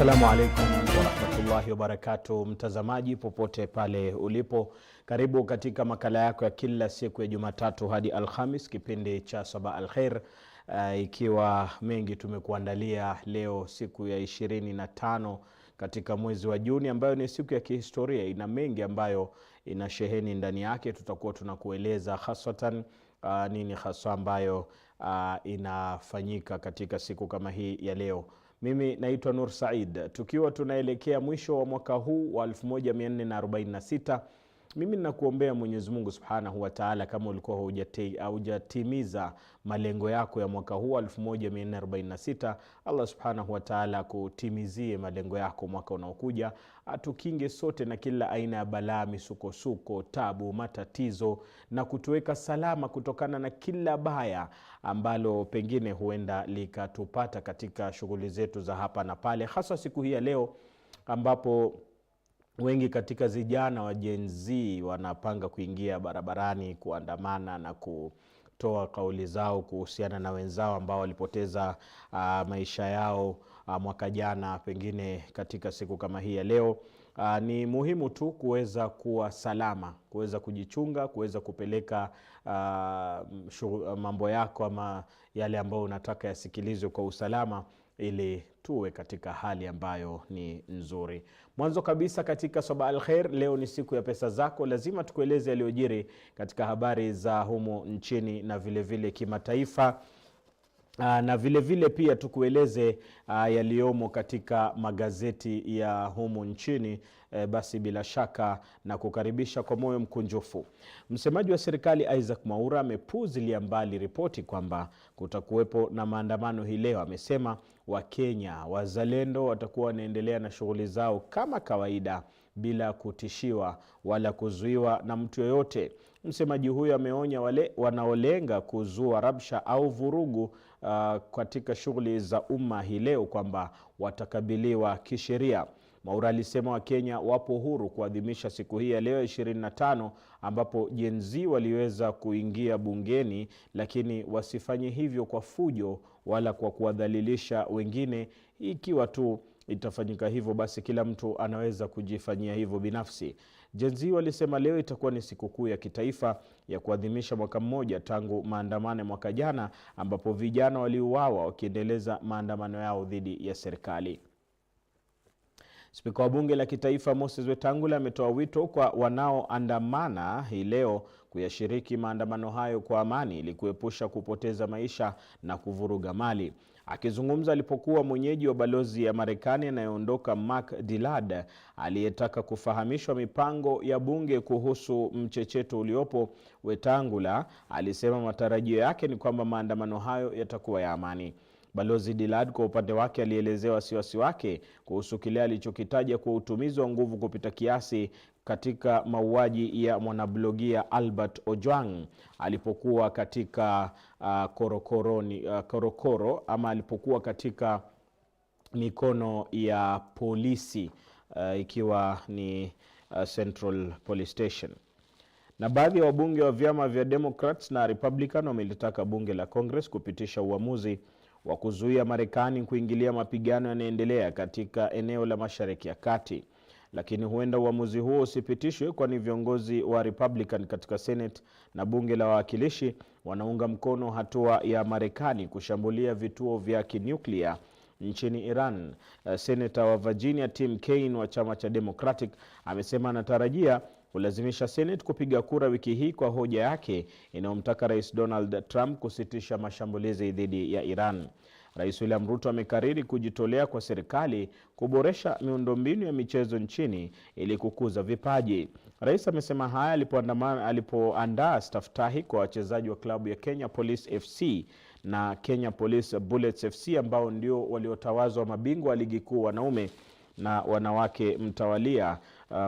Assalamu alaikum warahmatullahi wabarakatuh, mtazamaji popote pale ulipo, karibu katika makala yako ya kila siku ya Jumatatu hadi Alhamis, kipindi cha Sabah Al Khair. Ikiwa mengi tumekuandalia leo, siku ya 25 katika mwezi wa Juni, ambayo ni siku ya kihistoria. Ina mengi ambayo ina sheheni ndani yake. Tutakuwa tunakueleza hasatan nini hasa ambayo inafanyika katika siku kama hii ya leo. Mimi naitwa Nur Said. Tukiwa tunaelekea mwisho wa mwaka huu wa 1446, mimi ninakuombea Mwenyezi Mungu Subhanahu wa Ta'ala, kama ulikuwa hujatimiza malengo yako ya mwaka huu 1446, Allah Subhanahu wa Ta'ala kutimizie malengo yako mwaka unaokuja. Atukinge sote na kila aina ya balaa, misukosuko, tabu, matatizo, na kutuweka salama kutokana na kila baya ambalo pengine huenda likatupata katika shughuli zetu za hapa na pale, hasa siku hii ya leo ambapo wengi katika vijana wa Gen Z wanapanga kuingia barabarani kuandamana na kutoa kauli zao kuhusiana na wenzao ambao walipoteza maisha yao mwaka jana. Pengine katika siku kama hii ya leo ni muhimu tu kuweza kuwa salama, kuweza kujichunga, kuweza kupeleka mambo yako ama yale ambayo unataka yasikilizwe kwa usalama, ili tuwe katika hali ambayo ni nzuri. Mwanzo kabisa katika Sabah Al Khair, leo ni siku ya pesa zako. Lazima tukueleze yaliyojiri katika habari za humo nchini na vile vile kimataifa, na vile vile pia tukueleze yaliyomo katika magazeti ya humu nchini. Basi bila shaka na kukaribisha kwa moyo mkunjufu. Msemaji wa serikali Isaac Mwaura amepuzilia mbali ripoti kwamba kutakuwepo na maandamano hii leo. Amesema Wakenya wazalendo watakuwa wanaendelea na shughuli zao kama kawaida bila kutishiwa wala kuzuiwa na mtu yoyote. Msemaji huyo ameonya wale wanaolenga kuzua rabsha au vurugu katika shughuli za umma hii leo kwamba watakabiliwa kisheria. Mwaura alisema Wakenya wapo huru kuadhimisha siku hii ya leo 25, ambapo Gen Z waliweza kuingia bungeni, lakini wasifanye hivyo kwa fujo wala kwa kuwadhalilisha wengine. Ikiwa tu itafanyika hivyo, basi kila mtu anaweza kujifanyia hivyo binafsi. Gen Z walisema leo itakuwa ni sikukuu ya kitaifa ya kuadhimisha mwaka mmoja tangu maandamano mwaka jana, ambapo vijana waliuawa wakiendeleza maandamano yao dhidi ya serikali. Spika wa bunge la kitaifa Moses Wetangula ametoa wito kwa wanaoandamana hii leo kuyashiriki maandamano hayo kwa amani ili kuepusha kupoteza maisha na kuvuruga mali. Akizungumza alipokuwa mwenyeji wa balozi ya Marekani anayeondoka Mark Dillard, aliyetaka kufahamishwa mipango ya bunge kuhusu mchecheto uliopo, Wetangula alisema matarajio yake ni kwamba maandamano hayo yatakuwa ya amani. Balozi Dillard kwa upande wake alielezea wasiwasi wake kuhusu kile alichokitaja kwa utumizi wa nguvu kupita kiasi katika mauaji ya mwanablogia Albert Ojwang alipokuwa katika korokoro ama alipokuwa katika mikono ya polisi, ikiwa ni Central Police Station. Na baadhi ya wabunge wa vyama vya Democrats na Republican wamelitaka bunge la Congress kupitisha uamuzi wa kuzuia Marekani kuingilia mapigano yanayoendelea katika eneo la Mashariki ya Kati. Lakini huenda uamuzi huo usipitishwe, kwani viongozi wa Republican katika Senate na bunge la wawakilishi wanaunga mkono hatua ya Marekani kushambulia vituo vya kinyuklia nchini Iran. Senator wa Virginia Tim Kaine wa chama cha Democratic amesema anatarajia kulazimisha Senate kupiga kura wiki hii kwa hoja yake inayomtaka Rais Donald Trump kusitisha mashambulizi dhidi ya Iran. Rais William Ruto amekariri kujitolea kwa serikali kuboresha miundombinu ya michezo nchini ili kukuza vipaji. Rais amesema haya alipoandaa staftahi kwa wachezaji wa klabu ya Kenya Police FC na Kenya Police Bullets FC ambao ndio waliotawazwa mabingwa wa ligi kuu wanaume na wanawake mtawalia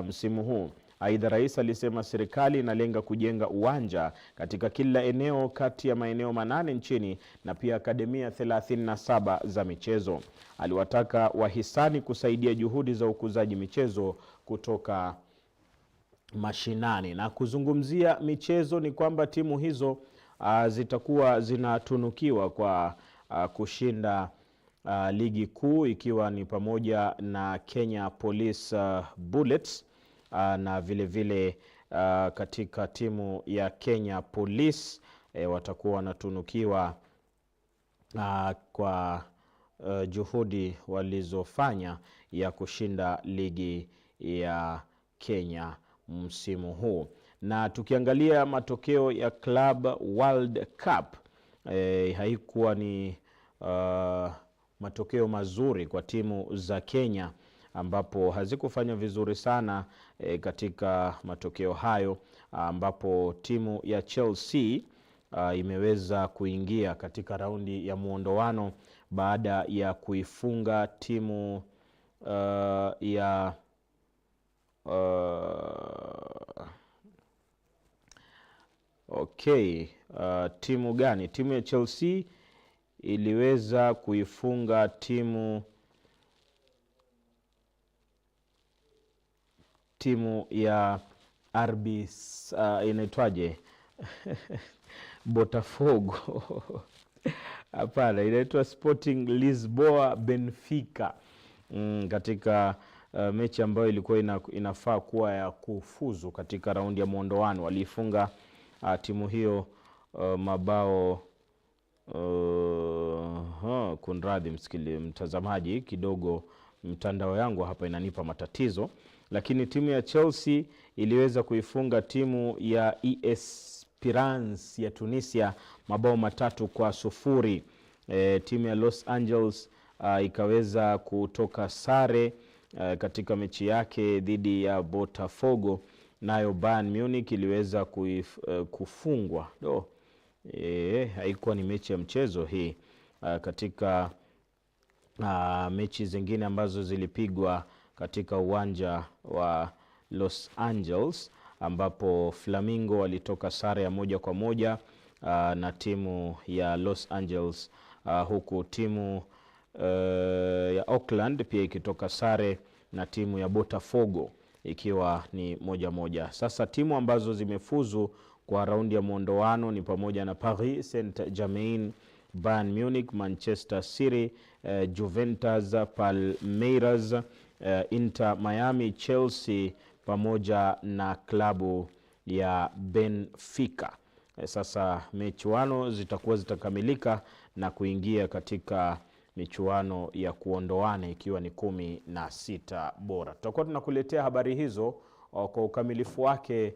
msimu huu. Aidha, rais alisema serikali inalenga kujenga uwanja katika kila eneo kati ya maeneo 8 nchini na pia akademia 37 za michezo. Aliwataka wahisani kusaidia juhudi za ukuzaji michezo kutoka mashinani. Na kuzungumzia michezo ni kwamba timu hizo zitakuwa zinatunukiwa kwa kushinda ligi kuu ikiwa ni pamoja na Kenya Police Bullets na vile vile katika timu ya Kenya Police watakuwa wanatunukiwa kwa juhudi walizofanya ya kushinda ligi ya Kenya msimu huu. Na tukiangalia matokeo ya Club World Cup, haikuwa ni matokeo mazuri kwa timu za Kenya, ambapo hazikufanya vizuri sana katika matokeo hayo, ambapo timu ya Chelsea imeweza kuingia katika raundi ya muondoano baada ya kuifunga timu ya timu gani? Timu ya Chelsea iliweza kuifunga timu ya RB inaitwaje? Botafogo. Hapana, inaitwa Sporting Lisboa Benfica, katika mechi ambayo ilikuwa inafaa kuwa ya kufuzu katika raundi ya muondoano. Walifunga timu hiyo mabao kunradhi mtazamaji, kidogo mtandao yangu hapa inanipa matatizo, lakini timu ya Chelsea iliweza kuifunga timu ya Esperance ya Tunisia mabao 3-0. Timu ya Los Angeles ikaweza kutoka sare katika mechi yake dhidi ya Botafogo, nayo Bayern Munich iliweza kufungwa. Haikuwa ni mechi ya mchezo hii. Katika mechi zingine ambazo zilipigwa katika uwanja wa Los Angeles, ambapo Flamingo walitoka sare ya 1-1 na timu ya Los Angeles, huku timu ya Auckland pia ikitoka sare na timu ya Botafogo ikiwa ni 1-1. Sasa timu ambazo zimefuzu kwa raundi ya muondoano ni pamoja na Paris Saint-Germain, Bayern Munich, Manchester City, Juventus, Palmeiras, Inter Miami, Chelsea pamoja na klabu ya Benfica. Sasa michuano zitakamilika na kuingia katika michuano ya kuondoana ikiwa ni 16 bora. Tutakuwa tunakuletea habari hizo kwa ukamilifu wake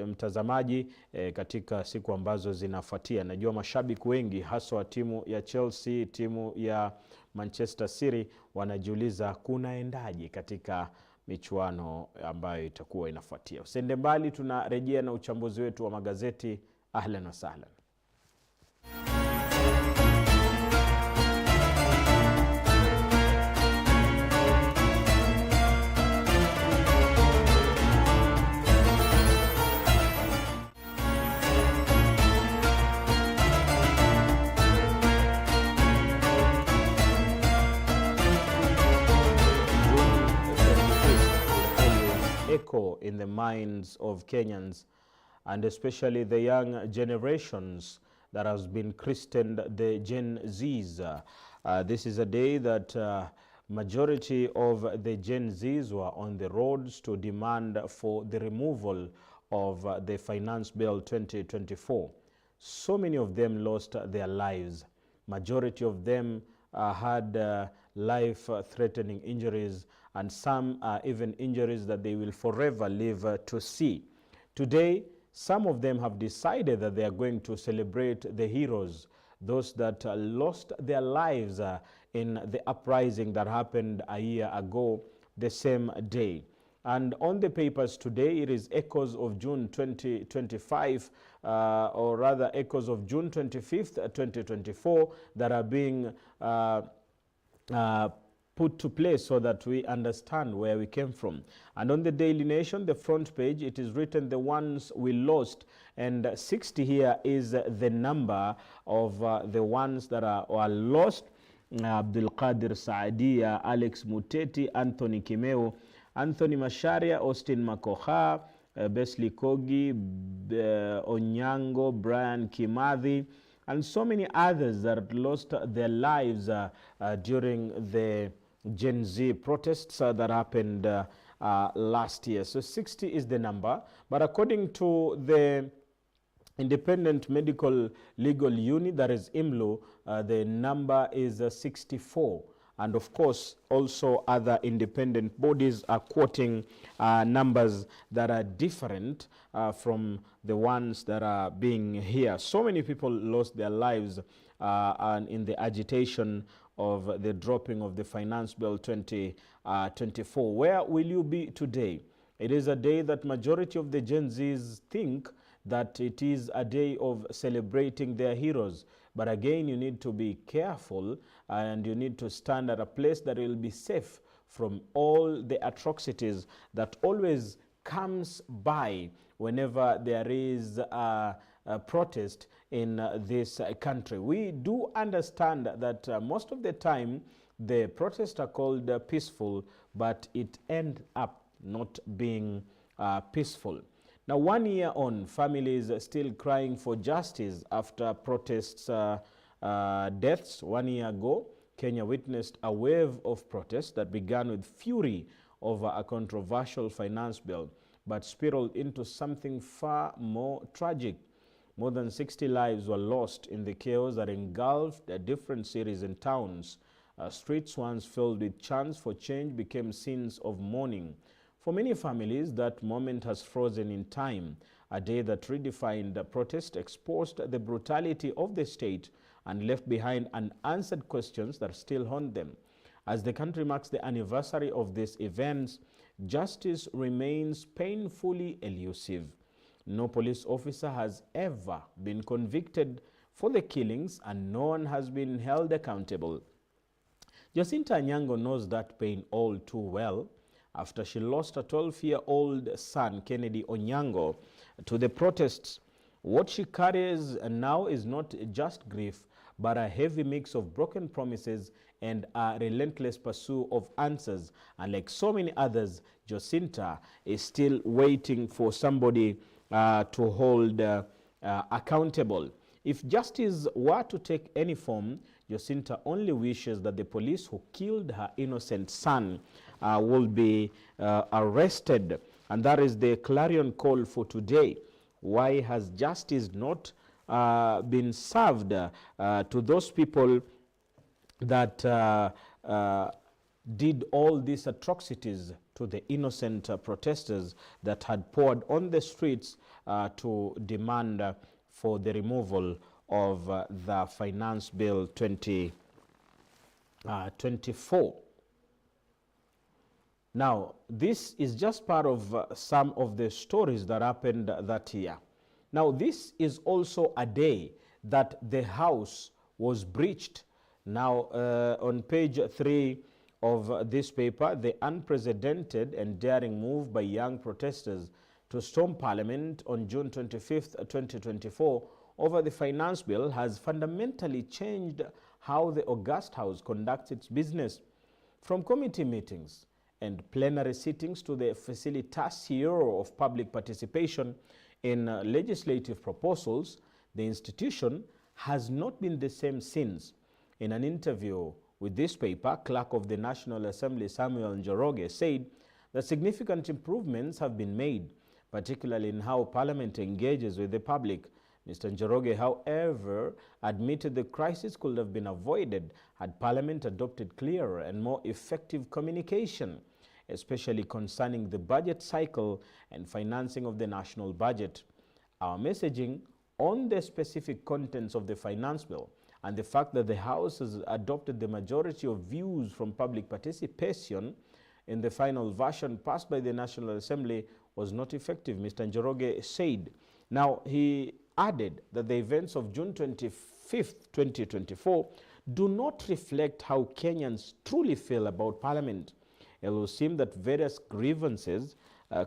mtazamaji katika siku ambazo zinafuatia. Najua mashabiki wengi haswa timu ya Chelsea, timu ya Manchester City wanajiuliza kunaendaje katika michuano ambayo itakuwa inafuatia. Usende mbali, tunarejea na uchambuzi wetu wa magazeti. Ahlan wa sahlan. Echo in the minds of Kenyans, and especially the young generations that has been christened the Gen Zs. This is a day that majority of the Gen Zs were on the roads to demand for the removal of the Finance Bill 2024. So many of them lost their lives. Majority of them had life-threatening injuries, and some are even injuries that they will forever live to see. Today, some of them have decided that they are going to celebrate the heroes, those that lost their lives in the uprising that happened a year ago, the same day. And on the papers today, it is echoes of June 2025, or rather echoes of June 25th, 2024, that are being put to place so that we understand where we came from. And on the Daily Nation, the front page, it is written, the ones we lost. And 60 here is the number of the ones that are lost. Abdul Qadir Saadia, Alex Muteti, Anthony Kimeu, Anthony Masharia, Austin Makoha, Besley Kogi, Onyango, Brian Kimathi, and so many others that lost their lives during the Gen Z protests that happened last year. So 60 is the number, but according to the Independent Medical Legal Unit, that is IMLU, the number is 64. And of course, also other independent bodies are quoting numbers that are different from the ones that are being here. So many people lost their lives and in the agitation of the dropping of the Finance Bill 2024. Where will you be today? It is a day that majority of the Gen Zs think that it is a day of celebrating their heroes. But again, you need to be careful and you need to stand at a place that will be safe from all the atrocities that always comes by whenever there is a protest in this country. We do understand that most of the time the protests are called peaceful, but it ends up not being peaceful. Now, 1 year on, families are still crying for justice after protests deaths. 1 year ago, Kenya witnessed a wave of protests that began with fury over a controversial finance bill, but spiraled into something far more tragic. More than 60 lives were lost in the chaos that engulfed different cities and towns. Streets once filled with chants for change became scenes of mourning. For many families, that moment has frozen in time. A day that redefined the protest, exposed the brutality of the state, and left behind unanswered questions that still haunt them. As the country marks the anniversary of these events, justice remains painfully elusive. No police officer has ever been convicted for the killings, and no one has been held accountable. Jacinta Anyango knows that pain all too well. After she lost a 12-year-old son, Kennedy Onyango, to the protests, what she carries now is not just grief, but a heavy mix of broken promises and a relentless pursuit of answers. And like so many others, Jacinta is still waiting for somebody to hold accountable. If justice were to take any form, Jacinta only wishes that the police who killed her innocent son will be arrested. And that is the clarion call for today. Why has justice not been served to those people that did all these atrocities to the innocent protesters that had poured on the streets to demand for the removal of the Finance Bill 2024. Now, this is just part of some of the stories that happened that year. Now, this is also a day that the House was breached. Now, on page 3 of this paper, the unprecedented and daring move by young protesters to storm Parliament on June 25th, 2024 over the Finance Bill has fundamentally changed how the August House conducts its business. From committee meetings and plenary sittings to the facilitator of public participation in legislative proposals, the institution has not been the same since. In an interview with this paper, Clerk of the National Assembly Samuel Njoroge said that significant improvements have been made, particularly in how Parliament engages with the public. Mr. Njoroge, however, admitted the crisis could have been avoided had Parliament adopted clearer and more effective communication, especially concerning the budget cycle and financing of the national budget. Our messaging on the specific contents of the Finance Bill and the fact that the House has adopted the majority of views from public participation in the final version passed by the National Assembly was not effective, Mr. Njoroge said. Now, he added that the events of June 25th, 2024 do not reflect how Kenyans truly feel about Parliament. It will seem that various grievances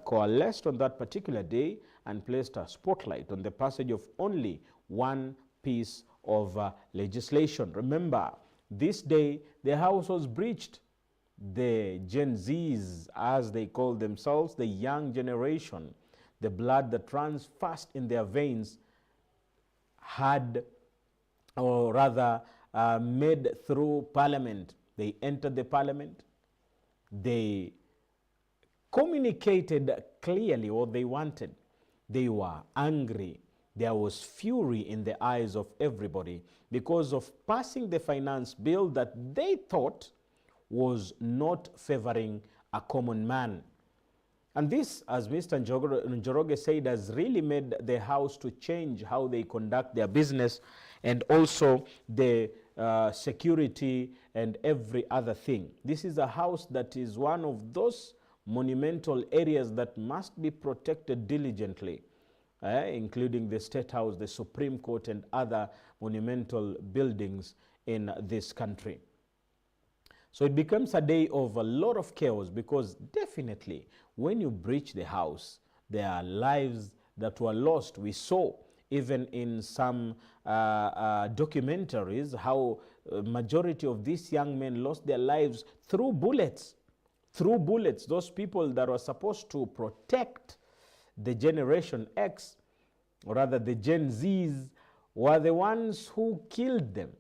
coalesced on that particular day and placed a spotlight on the passage of only one piece of legislation. Remember, this day the House was breached. The Gen Zs, as they call themselves, the young generation, the blood that runs fast in their veins, had or rather made through parliament. They entered the parliament. They communicated clearly what they wanted. They were angry. There was fury in the eyes of everybody because of passing the finance bill that they thought was not favoring a common man. And this, as Mr. Njoroge said, has really made the House to change how they conduct their business, and also the security and every other thing. This is a House that is one of those monumental areas that must be protected diligently, including the State House, the Supreme Court, and other monumental buildings in this country. So it becomes a day of a lot of chaos, because definitely when you breach the House, there are lives that were lost. We saw even in some documentaries how majority of these young men lost their lives through bullets. Through bullets. Those people that were supposed to protect the Generation X, or rather the Gen Zs, were the ones who killed them,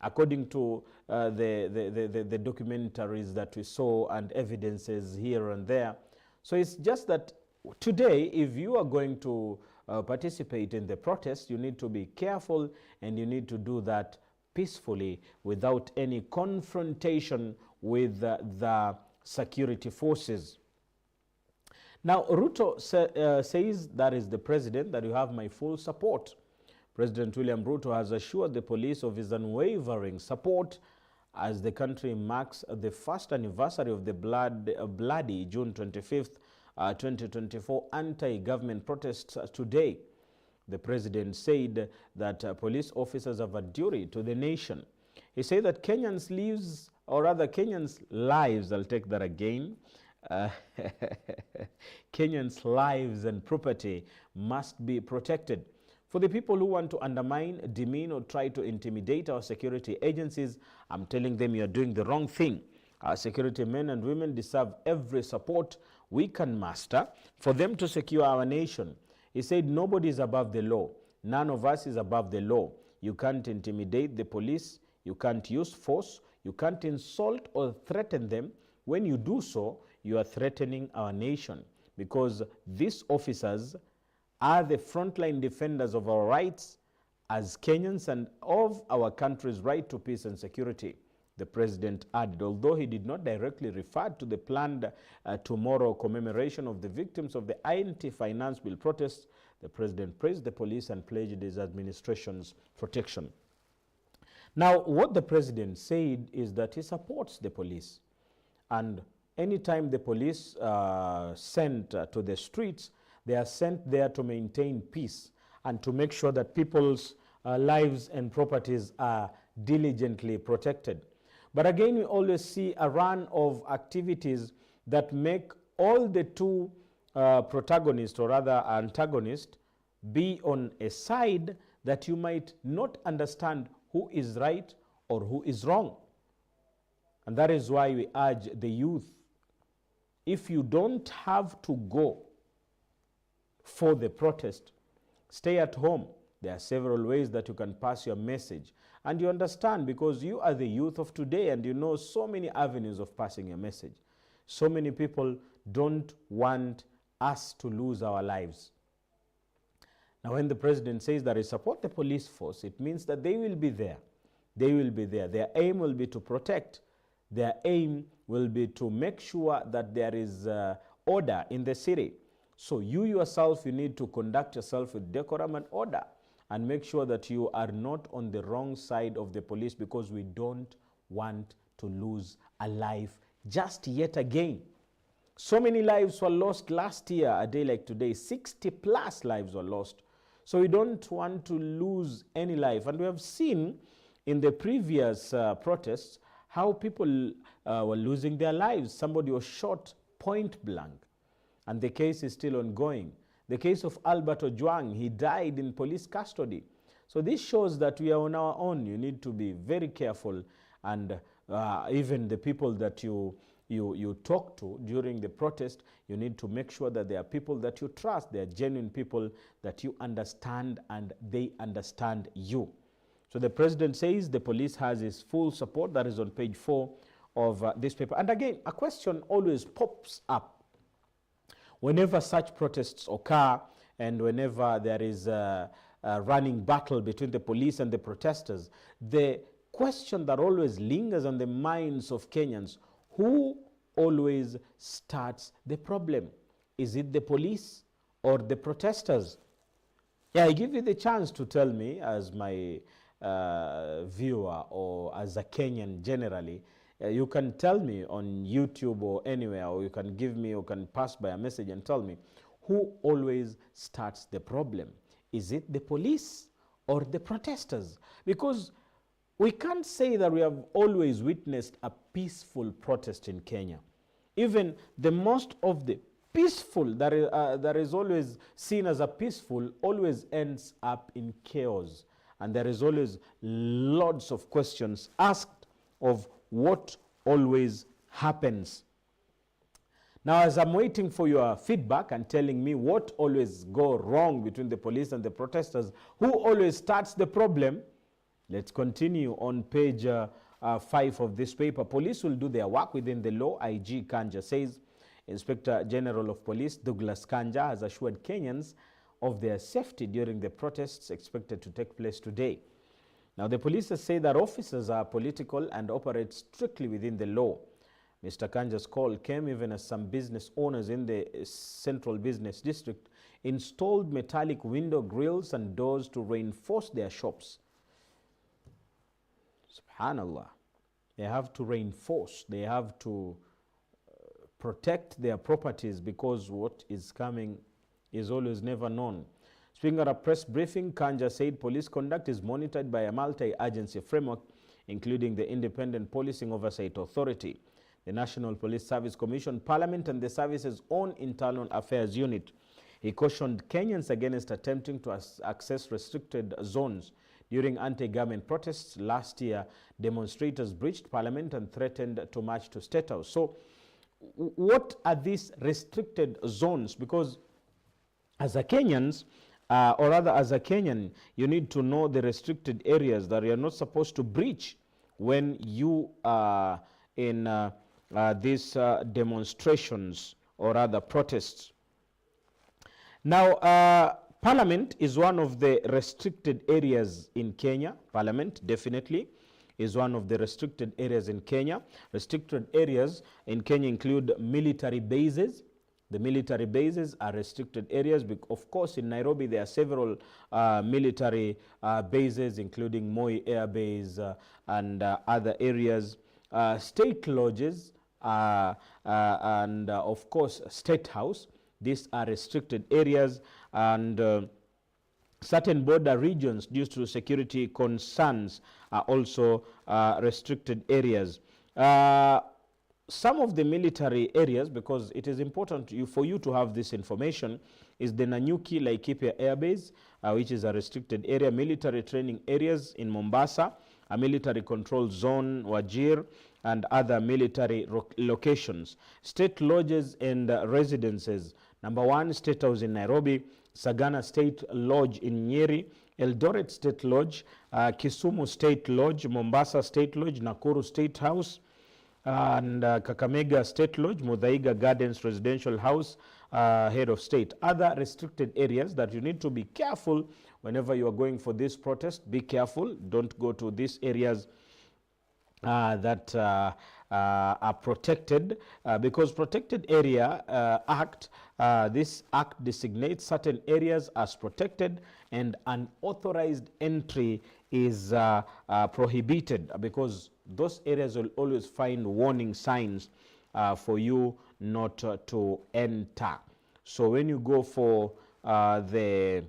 according to the documentaries that we saw and evidences here and there. So it's just that today, if you are going to participate in the protest, you need to be careful, and you need to do that peacefully without any confrontation with the security forces. Now, Ruto says, that is the president, that you have my full support. President William Ruto has assured the police of his unwavering support as the country marks the first anniversary of the bloody June 25th, 2024 anti-government protests today. The president said that police officers have a duty to the nation. He said that Kenyans' lives, or rather Kenyans' lives, I'll take that again, Kenyans' lives and property must be protected. For the people who want to undermine, demean, or try to intimidate our security agencies, I'm telling them you're doing the wrong thing. Our security men and women deserve every support we can muster for them to secure our nation. He said nobody is above the law. None of us is above the law. You can't intimidate the police. You can't use force. You can't insult or threaten them. When you do so, you are threatening our nation, because these officers are the frontline defenders of our rights as Kenyans and of our country's right to peace and security, the president added. Although he did not directly refer to the planned tomorrow commemoration of the victims of the anti-finance bill protests, the president praised the police and pledged his administration's protection. Now, what the president said is that he supports the police, and anytime the police sent to the streets, they are sent there to maintain peace and to make sure that people's lives and properties are diligently protected. But again, we always see a run of activities that make all the two protagonists, or rather antagonists, be on a side that you might not understand who is right or who is wrong. And that is why we urge the youth, if you don't have to go for the protest, stay at home. There are several ways that you can pass your message. And you understand, because you are the youth of today and you know so many avenues of passing your message. So many people don't want us to lose our lives. Now, when the president says that he supports the police force, it means that they will be there. They will be there. Their aim will be to protect. Their aim will be to make sure that there is order in the city. So you yourself, you need to conduct yourself with decorum and order, and make sure that you are not on the wrong side of the police, because we don't want to lose a life just yet again. So many lives were lost last year, a day like today. 60 plus lives were lost. So we don't want to lose any life. And we have seen in the previous protests how people were losing their lives. Somebody was shot point blank, and the case is still ongoing. The case of Albert Ojwang, he died in police custody. So this shows that we are on our own. You need to be very careful, and even the people that you talk to during the protest, you need to make sure that they are people that you trust. They are genuine people that you understand, and they understand you. So the president says the police has his full support. That is on page 4 of this paper. And again, a question always pops up whenever such protests occur and whenever there is a running battle between the police and the protesters. The question that always lingers on the minds of Kenyans: who always starts the problem? Is it the police or the protesters? Yeah, I give you the chance to tell me, as my viewer or as a Kenyan generally. You can tell me on YouTube or anywhere, or you can give me, or can pass by a message and tell me who always starts the problem. Is it the police or the protesters? Because we can't say that we have always witnessed a peaceful protest in Kenya. Even the most of the peaceful that is always seen as a peaceful always ends up in chaos. And there is always lots of questions asked of what always happens. Now, as I'm waiting for your feedback and telling me what always go wrong between the police and the protesters, who always starts the problem, let's continue on page 5 of this paper. Police will do their work within the law, IG Kanja says. Inspector General of Police Douglas Kanja has assured Kenyans of their safety during the protests expected to take place today. Now, the police say that officers are political and operate strictly within the law. Mr. Kanja's call came even as some business owners in the Central Business District installed metallic window grills and doors to reinforce their shops. Subhanallah. They have to reinforce. They have to protect their properties, because what is coming is always never known. Speaking at a press briefing, Kanja said police conduct is monitored by a multi-agency framework, including the Independent Policing Oversight Authority, the National Police Service Commission, Parliament, and the service's own Internal Affairs Unit. He cautioned Kenyans against attempting to access restricted zones. During anti-government protests last year, demonstrators breached Parliament and threatened to march to State House. So, what are these restricted zones? Because as a Kenyans, or rather as a Kenyan, you need to know the restricted areas that you're not supposed to breach when you are in these demonstrations or other protests. Now, Parliament is one of the restricted areas in Kenya. Parliament definitely is one of the restricted areas in Kenya. Restricted areas in Kenya include military bases. The military bases are restricted areas. Of course, in Nairobi, there are several military bases, including Moi Air Base and other areas. State lodges and, of course, State House. These are restricted areas, and certain border regions, due to security concerns, are also restricted areas. Some of the military areas, because it is important for you to have this information, is the Nanyuki Laikipia Air Base, which is a restricted area, military training areas in Mombasa, a military control zone, Wajir, and other military locations. State lodges and residences. Number 1, State House in Nairobi, Sagana State Lodge in Nyeri, Eldoret State Lodge, Kisumu State Lodge, Mombasa State Lodge, Nakuru State House, and Kakamega State Lodge, Muthaiga Gardens Residential House, Head of State. Other restricted areas that you need to be careful whenever you are going for this protest. Be careful. Don't go to these areas that are protected, because Protected Area Act, this act designates certain areas as protected, and unauthorized entry is prohibited, because those areas will always find warning signs for you not to enter. So when you go for the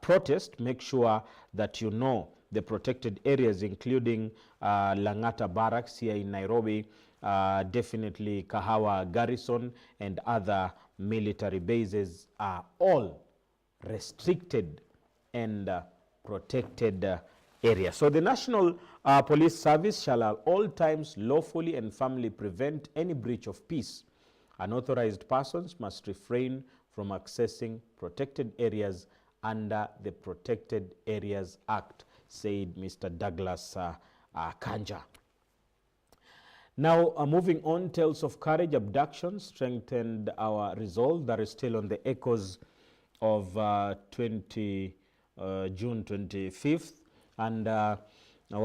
protest, make sure that you know the protected areas, including Langata Barracks here in Nairobi, definitely Kahawa Garrison, and other military bases are all restricted and protected areas. So the National Police Service shall at all times lawfully and firmly prevent any breach of peace. Unauthorized persons must refrain from accessing protected areas under the Protected Areas Act, said Mr. Douglas Kanja. Now, moving on, tales of courage, abduction strengthened our resolve. That is still on the echoes of June 25th. And our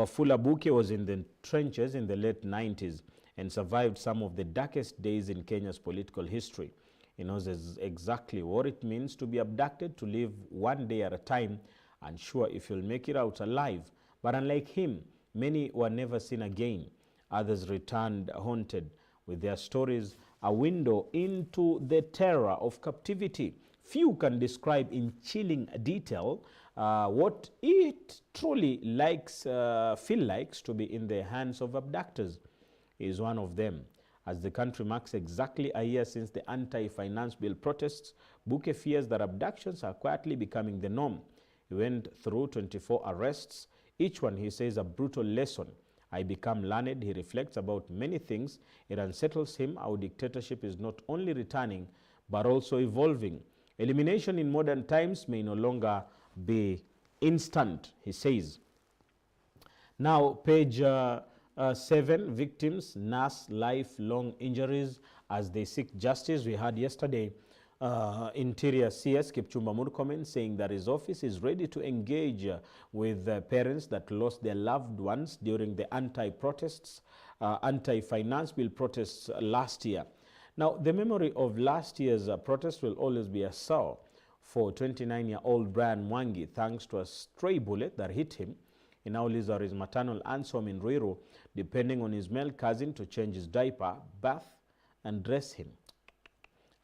Fula Buke was in the trenches in the late 90s and survived some of the darkest days in Kenya's political history. He knows exactly what it means to be abducted, to live one day at a time, unsure if you'll make it out alive. But unlike him, many were never seen again. Others returned haunted, with their stories a window into the terror of captivity. Few can describe in chilling detail what it truly feel likes to be in the hands of abductors. He is one of them. As the country marks exactly a year since the anti-finance bill protests, Buke fears that abductions are quietly becoming the norm. He went through 24 arrests, each one, he says, a brutal lesson. I become learned, he reflects about many things. It unsettles him how dictatorship is not only returning, but also evolving. Elimination in modern times may no longer be instant, he says. Now, page 7, victims nurse lifelong injuries as they seek justice. We heard yesterday Interior CS Kipchumba Murkomen saying that his office is ready to engage with parents that lost their loved ones during the anti-protests, anti-finance bill protests last year. Now, the memory of last year's protest will always be a sore for 29-year-old Brian Mwangi, thanks to a stray bullet that hit him. He now lives at his maternal aunt's home in Ruiru, depending on his male cousin to change his diaper, bath, and dress him.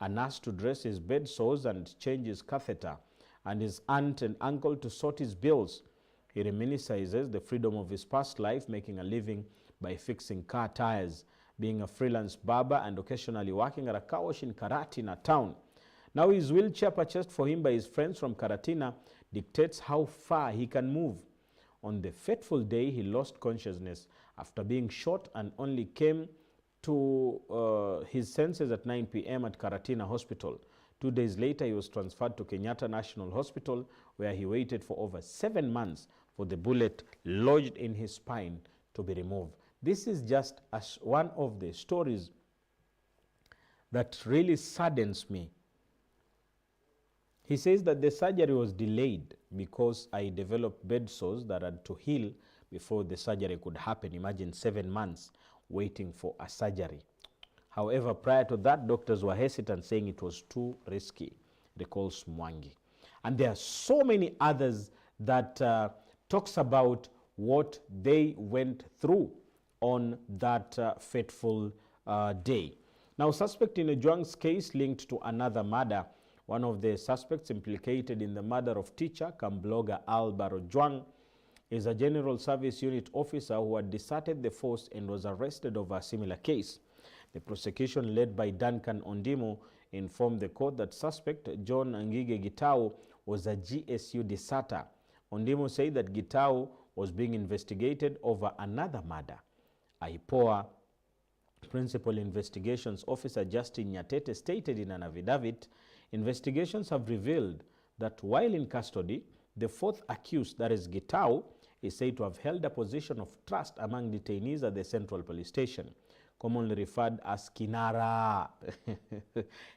A nurse to dress his bed sores and change his catheter, and his aunt and uncle to sort his bills. He reminisces the freedom of his past life, making a living by fixing car tires, being a freelance barber, and occasionally working at a car wash in Karatina town. Now his wheelchair purchased for him by his friends from Karatina dictates how far he can move. On the fateful day, he lost consciousness after being shot and only came to his senses at 9 p.m. at Karatina Hospital. 2 days later, he was transferred to Kenyatta National Hospital, where he waited for over 7 months for the bullet lodged in his spine to be removed. This is just one of the stories that really saddens me. He says that the surgery was delayed because I developed bed sores that had to heal before the surgery could happen. Imagine 7 months waiting for a surgery. However, prior to that, doctors were hesitant, saying it was too risky, recalls Mwangi. And there are so many others that talks about what they went through on that fateful day. Now, suspect in Ojwang's case linked to another murder. One of the suspects implicated in the murder of teacher cum blogger Albert Ojwang is a General Service Unit officer who had deserted the force and was arrested over a similar case. The prosecution, led by Duncan Ondimo, informed the court that suspect John Ngige Gitau was a GSU deserter. Ondimo said that Gitau was being investigated over another murder. IPOA Principal Investigations Officer Justin Nyatete stated in an affidavit, investigations have revealed that while in custody, the fourth accused, that is Gitau, is said to have held a position of trust among detainees at the Central Police Station, commonly referred as Kinara.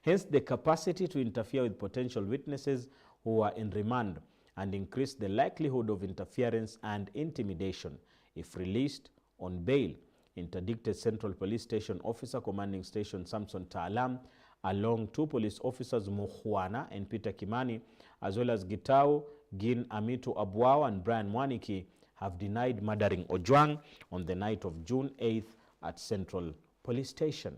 Hence, the capacity to interfere with potential witnesses who are in remand and increase the likelihood of interference and intimidation if released on bail, interdicted Central Police Station Officer Commanding Station Samson Taalam, along 2 police officers Mukhwana and Peter Kimani, as well as Gitau, Gin Amitu Abwao and Brian Mwaniki, have denied murdering Ojwang on the night of June 8th at Central Police Station.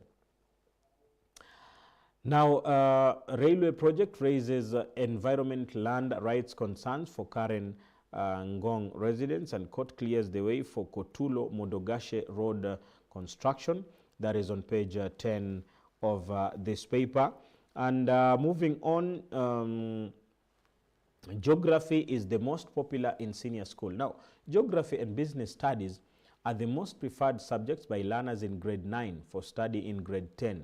Now, railway project raises environment land rights concerns for Karen Ngong residents, and court clears the way for Kotulo Modogashe Road construction. That is on page 10 of this paper. And moving on, geography is the most popular in senior school. Now, geography and business studies are the most preferred subjects by learners in grade 9 for study in grade 10.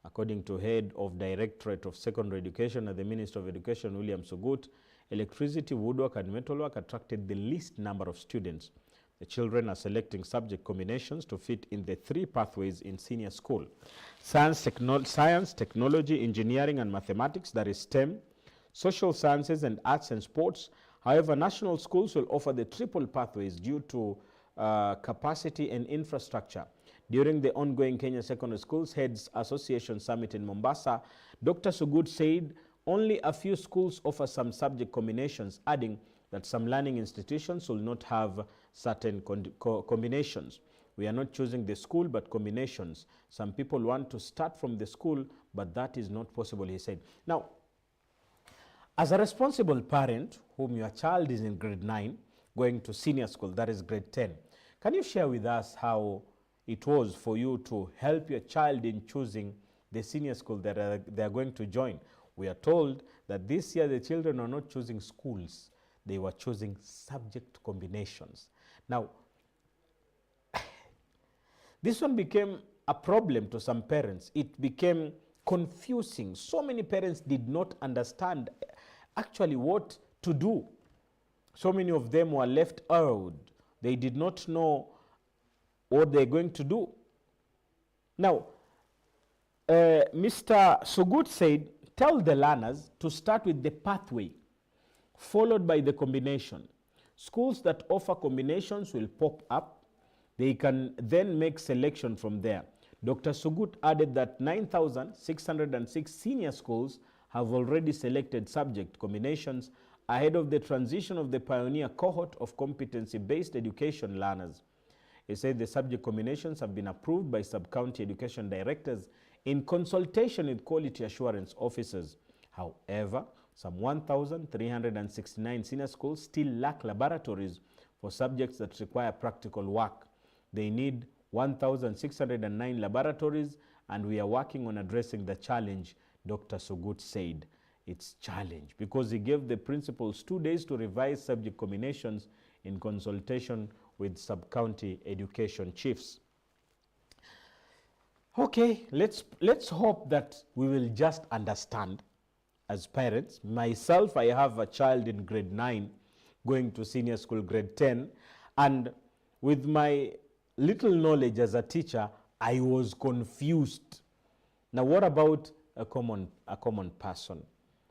According to head of Directorate of Secondary Education at the Ministry of Education, William Sugut, electricity, woodwork, and metalwork attracted the least number of students. The children are selecting subject combinations to fit in the 3 pathways in senior school: science, technology, engineering, and mathematics, that is STEM, social sciences, and arts and sports. However, national schools will offer the triple pathways due to capacity and infrastructure. During the ongoing Kenya Secondary Schools Heads Association Summit in Mombasa, Dr. Sugut said only a few schools offer some subject combinations, adding that some learning institutions will not have certain combinations. We are not choosing the school, but combinations. Some people want to start from the school, but that is not possible, he said. Now, as a responsible parent, whom your child is in grade 9, going to senior school, that is grade 10, can you share with us how it was for you to help your child in choosing the senior school that they are going to join? We are told that this year the children are not choosing schools, they were choosing subject combinations. Now, this one became a problem to some parents. It became confusing. So many parents did not understand actually what to do. So many of them were left out. They did not know what they're going to do. Now, Mr. Sugut said, tell the learners to start with the pathway, followed by the combination. Schools that offer combinations will pop up. They can then make selection from there. Dr. Sugut added that 9,606 senior schools have already selected subject combinations ahead of the transition of the pioneer cohort of competency-based education learners. He said the subject combinations have been approved by sub-county education directors in consultation with quality assurance officers. However, some 1,369 senior schools still lack laboratories for subjects that require practical work. They need 1,609 laboratories, and we are working on addressing the challenge, Dr. Sugut said. It's challenge because he gave the principals 2 days to revise subject combinations in consultation with sub-county education chiefs. Okay, let's hope that we will just understand as parents. Myself, I have a child in grade 9 going to senior school grade 10, and with my little knowledge as a teacher, I was confused. Now, what about a common person?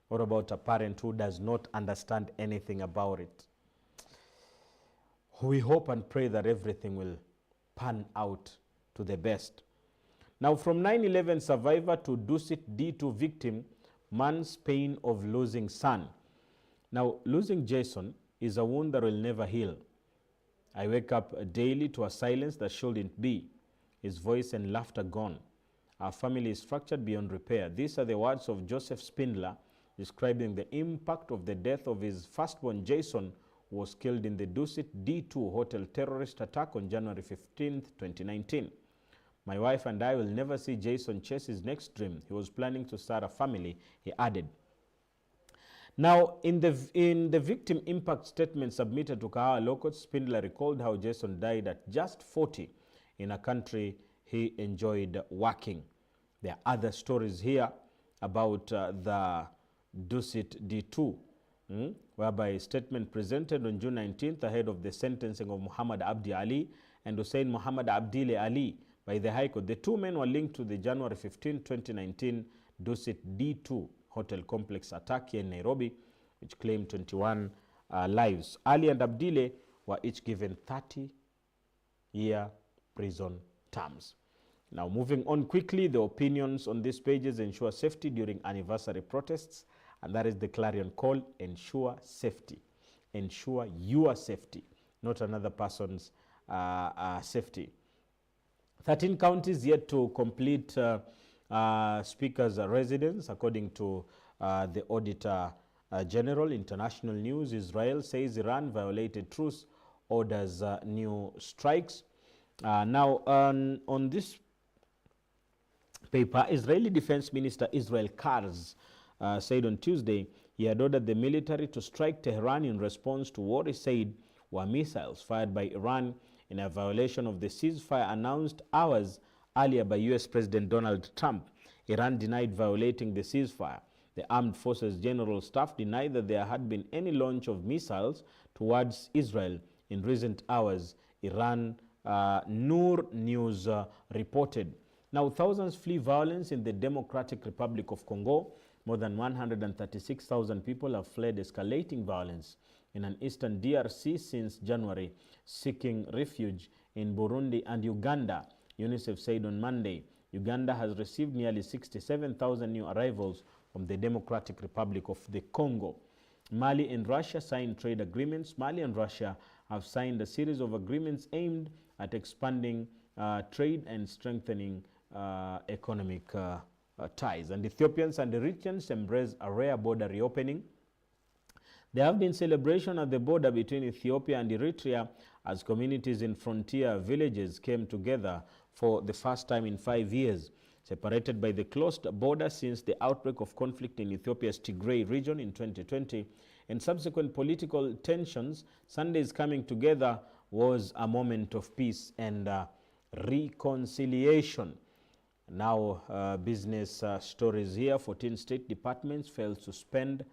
What about a parent who does not understand anything about it? We hope and pray that everything will pan out to the best. Now, from 9/11 survivor to Dusit D2 victim, man's pain of losing son. Now, losing Jason is a wound that will never heal. I wake up daily to a silence that shouldn't be. His voice and laughter gone. Our family is fractured beyond repair. These are the words of Joseph Spindler describing the impact of the death of his firstborn Jason, who was killed in the Dusit D2 hotel terrorist attack on January 15, 2019. My wife and I will never see Jason chase his next dream. He was planning to start a family, he added. Now, in the victim impact statement submitted to Kahawa Local, Spindler recalled how Jason died at just 40 in a country he enjoyed working. There are other stories here about the Dusit D2, whereby a statement presented on June 19th ahead of the sentencing of Muhammad Abdi Ali and Hussein Muhammad Abdile Ali by the High Court. The two men were linked to the January 15, 2019 Dusit D2 hotel complex attack here in Nairobi, which claimed 21 lives. Ali and Abdile were each given 30-year prison terms. Now, moving on quickly, the opinions on these pages ensure safety during anniversary protests, and that is the clarion call: ensure safety. Ensure your safety, not another person's safety. 13 counties yet to complete Speaker's residence, according to the Auditor General. International news: Israel says Iran violated truce, orders new strikes. Now, on this paper, Israeli Defense Minister Israel Katz said on Tuesday he had ordered the military to strike Tehran in response to what he said were missiles fired by Iran in a violation of the ceasefire announced hours earlier by U.S. President Donald Trump. Iran denied violating the ceasefire. The Armed Forces General Staff denied that there had been any launch of missiles towards Israel in recent hours, Iran Noor News reported. Now, thousands flee violence in the Democratic Republic of Congo. More than 136,000 people have fled escalating violence in an eastern DRC since January, seeking refuge in Burundi and Uganda, UNICEF said on Monday. Uganda has received nearly 67,000 new arrivals from the Democratic Republic of the Congo. Mali and Russia signed trade agreements. Mali and Russia have signed a series of agreements aimed at expanding trade and strengthening economic ties. And Ethiopians and Eritreans embrace a rare border reopening. There have been celebrations at the border between Ethiopia and Eritrea as communities in frontier villages came together for the first time in 5 years. Separated by the closed border since the outbreak of conflict in Ethiopia's Tigray region in 2020 and subsequent political tensions, Sunday's coming together was a moment of peace and reconciliation. Now, business stories here. 14 state departments failed to spend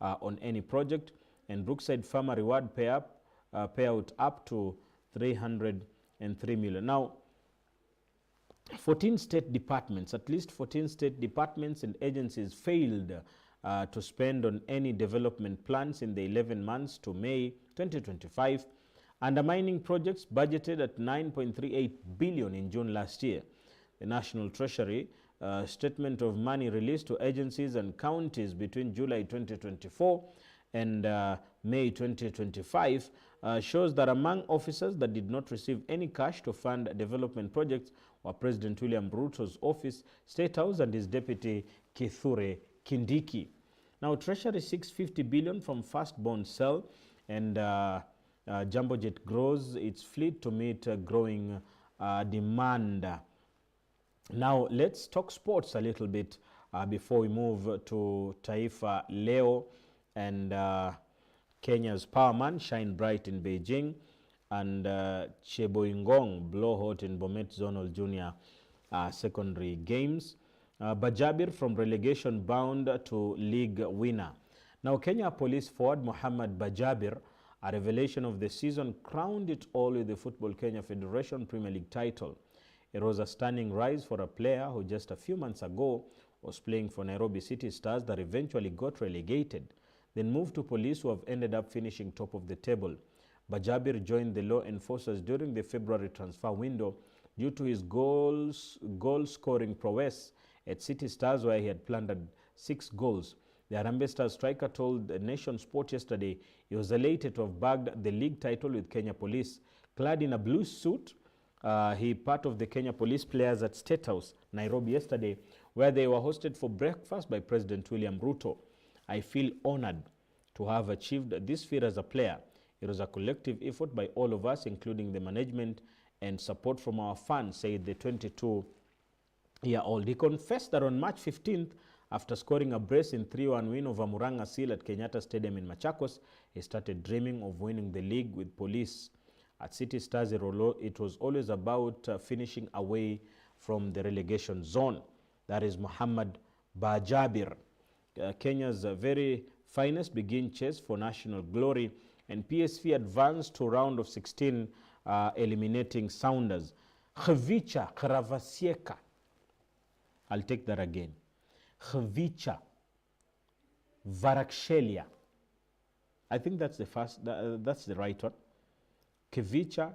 on any project, and Brookside Farmer Reward payout up to 303 million. Now, 14 state departments, at least 14 state departments and agencies failed to spend on any development plans in the 11 months to May 2025, undermining projects budgeted at 9.38 billion in June last year. The National Treasury statement of money released to agencies and counties between July 2024 and May 2025 shows that among officers that did not receive any cash to fund development projects were President William Ruto's office, State House, and his deputy Kithure Kindiki. Now, Treasury seeks 50 billion from first bond sale, and Jumbo Jet grows its fleet to meet growing demand. Now, let's talk sports a little bit before we move to Taifa Leo and Kenya's powerman shine bright in Beijing, and Cheboingong blow hot in Bomet Zonal Junior Secondary Games. Bajabir from relegation bound to league winner. Now, Kenya Police forward Muhammad Bajabir, a revelation of the season, crowned it all with the Football Kenya Federation Premier League title. It was a stunning rise for a player who just a few months ago was playing for Nairobi City Stars that eventually got relegated, then moved to Police, who have ended up finishing top of the table. Bajabir joined the law enforcers during the February transfer window due to his goal-scoring prowess at City Stars, where he had planted 6 goals. The Harambee Stars striker told the Nation Sport yesterday he was elated to have bagged the league title with Kenya Police. Clad in a blue suit, he part of the Kenya Police players at State House, Nairobi yesterday, where they were hosted for breakfast by President William Ruto. I feel honored to have achieved this feat as a player. It was a collective effort by all of us, including the management and support from our fans, said the 22-year-old. He confessed that on March 15th, after scoring a brace in 3-1 win over Murang'a Seal at Kenyatta Stadium in Machakos, he started dreaming of winning the league with Police. At City Stars, it was always about finishing away from the relegation zone. That is Muhammad Bajabir. Kenya's very finest begin chase for national glory, and PSV advanced to round of 16, eliminating Sounders. Khvicha Kravasieka. I'll take that again. Khvicha Varakshelia. I think that's the first. That's the right one. Khvicha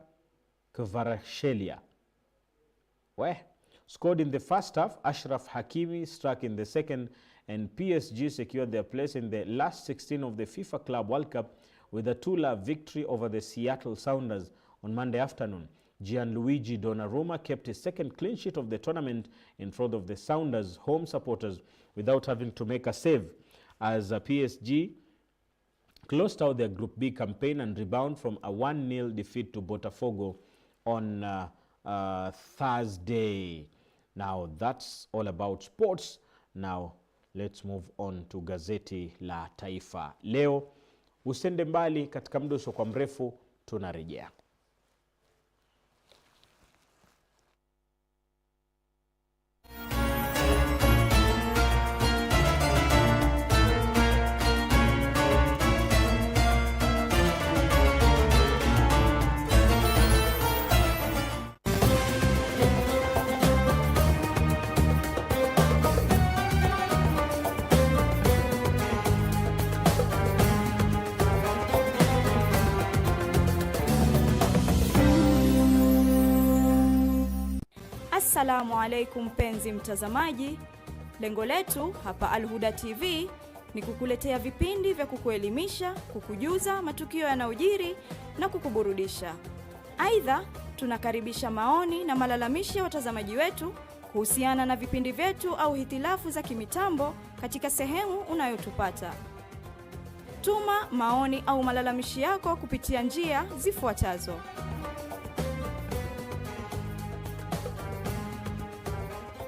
Kvaratskhelia. Well, scored in the first half. Ashraf Hakimi struck in the second, and PSG secured their place in the last 16 of the FIFA Club World Cup with a 2-0 victory over the Seattle Sounders on Monday afternoon. Gianluigi Donnarumma kept his second clean sheet of the tournament in front of the Sounders' home supporters without having to make a save, as PSG closed out their Group B campaign and rebound from a 1-0 defeat to Botafogo on Thursday. Now, that's all about sports. Now, let's move on to gazeti la Taifa Leo. Usende mbali, katika muda usio kwa mrefu tunarejea. Assalamu alaikum mpenzi mtazamaji. Lengo letu hapa Al TV ni kukuletea vipindi vya kukuelimisha, kukujuza matukio yanayojiri na kukuburudisha. Aidha, tunakaribisha maoni na malalamishi ya watazamaji wetu kuhusiana na vipindi vyetu au hitilafu za kimitambo katika sehemu unayotupata. Tuma maoni au malalamishi yako kupitia njia zifuatazo.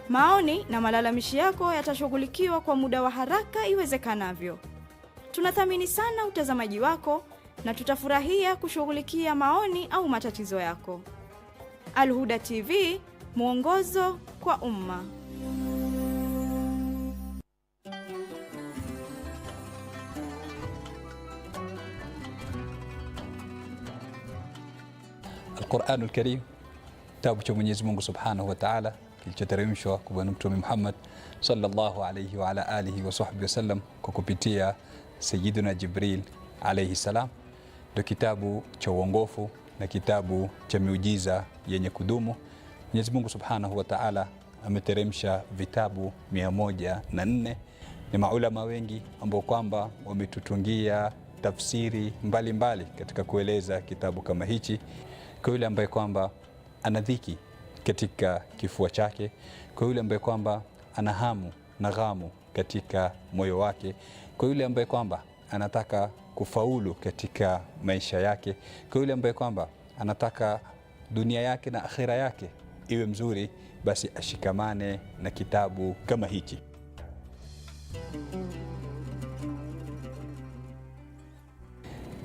Maoni na malalamishi yako yatashughulikiwa kwa muda wa haraka iwezekanavyo. Tunathamini sana utazamaji wako na tutafurahia kushughulikia maoni au matatizo yako. Al TV, mwongozo kwa umma. Al-Qur'an al-Karim, kitabu cha Mwenyezi Mungu Subhanahu wa Ta'ala, kilichoteremshwa kwa Bwana Mtume Muhammad sallallahu alayhi wa ala alihi wa sahbihi wasallam kwa kupitia Sayyidina Jibril alayhi salam, ndio kitabu cha uongofu na kitabu cha miujiza yenye kudumu. Mwenyezi Mungu Subhanahu wa Ta'ala ameteremsha vitabu 104. Ni maulama wengi ambao kwamba wametutungia tafsiri mbalimbali katika kueleza kitabu kama hichi, kwa yule ambaye kwamba ana dhiki katika kifua chake, kwa yule ambaye kwamba ana hamu na ghamu katika moyo wake, kwa yule ambaye kwamba anataka kufaulu katika maisha yake, kwa yule ambaye kwamba anataka dunia yake na akhira yake iwe mzuri, basi ashikamane na kitabu kama hichi.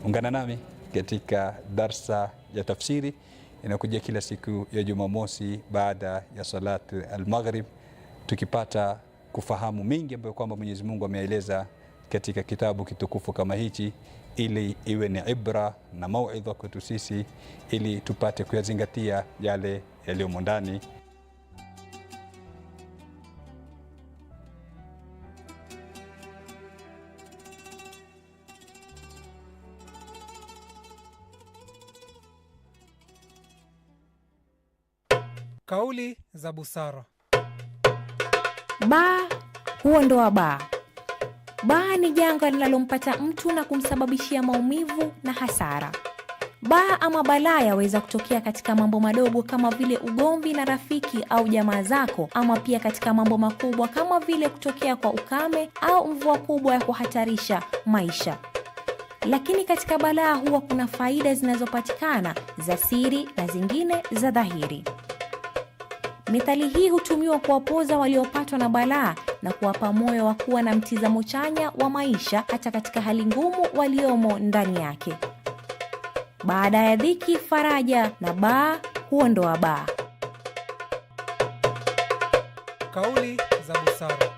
Ungana nami katika darsa ya tafsiri inakuja kila siku ya Jumamosi baada ya salatu al-Maghrib, tukipata kufahamu mingi ambayo kwamba Mwenyezi Mungu ameeleza katika kitabu kitukufu kama hichi, ili iwe ni ibra na mauidha kwetu sisi, ili tupate kuyazingatia yale yaliyomo ndani. Kauli za busara. Baa huondoa baa. Baa ni janga linalompata mtu na kumsababishia maumivu na hasara. Baa ama balaa yaweza kutokea katika mambo madogo kama vile ugomvi na rafiki au jamaa zako, ama pia katika mambo makubwa kama vile kutokea kwa ukame au mvua kubwa ya kuhatarisha maisha. Lakini katika balaa huwa kuna faida zinazopatikana za siri na zingine za dhahiri. Methali hii hutumiwa kuwapoza waliopatwa na balaa na kuwapa moyo wa kuwa na mtizamo chanya wa maisha hata katika hali ngumu waliomo ndani yake. Baada ya dhiki faraja, na baa huondoa baa. Kauli za busara.